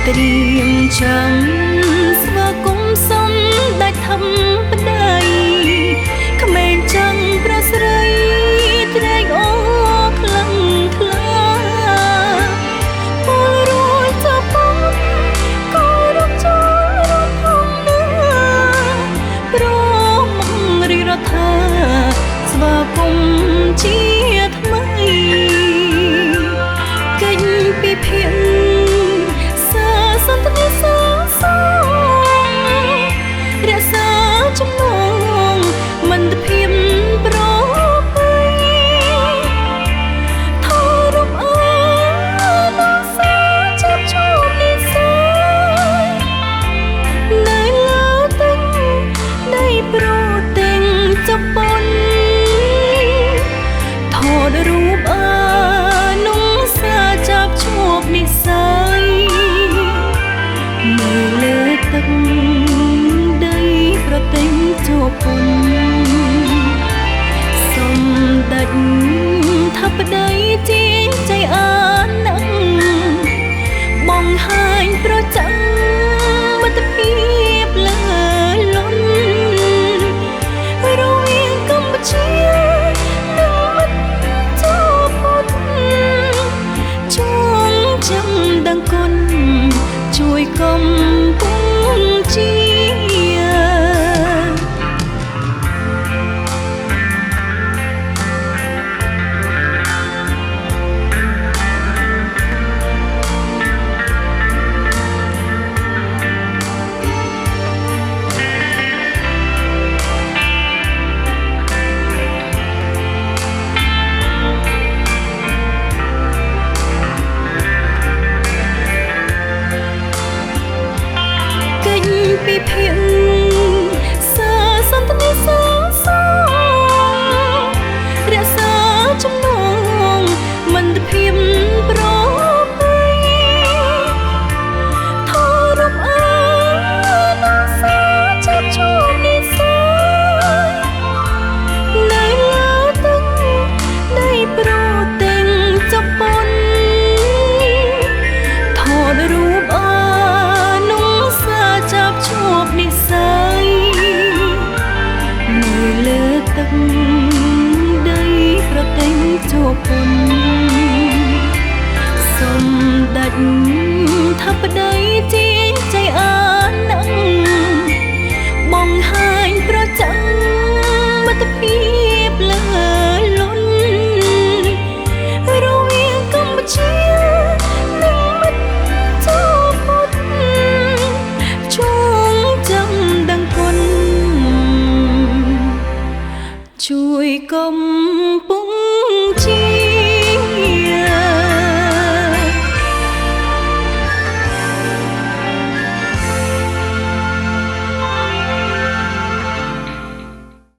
ត្រៀមចាំស្វាគមន៍សំដាច់ធំប្តីក្មេងចង់ប្រស្រីត្រេកអរខ្លាំងខ្លាពលរួយទៅប៉ុនក៏រកចូលរកធំណាព្រមរីរដ្ឋាស្វាគមន៍ជាថ្មីកិច្ចពីភាគសន្តិសោសរក្សាចំណងមន្តភាពប្រពៃថរំអនឹងសាចាប់ជួបនិស័យនៅលើទឹកនៃប្រទិញចប៉ុនថតរូបនឹងសាចាប់ជួបនិស័យនៅលើទឹកដីប្រទិញជួបពុនសម្ដេចថាប្តីជាងใจអានឹងបង្ហាញប្រចាំមិត្តភាពលើលន់រវាងកម្ពុជានិងមិត្តជួបពុនជួងចាំដឹងគុណជួយកម្ពុជាពីភាគសន្តិសោរក្សាចំណងមន្តភាពប្រពៃថរំអនឹងសាចាប់ជួបនិស័យនៅលើទឹកនៃប្រទិញចប៉ុនថតរូបជួបនិស័យនៅលើទឹកដីប្រទិញជួបពុនសម្ដេចថាប្តីជាងใจអានឹងបង្ហាញប្រចាំមិត្តភាពលើលន់រវាងកម្ពុជានិងមិត្តជួបពុនជួយកម្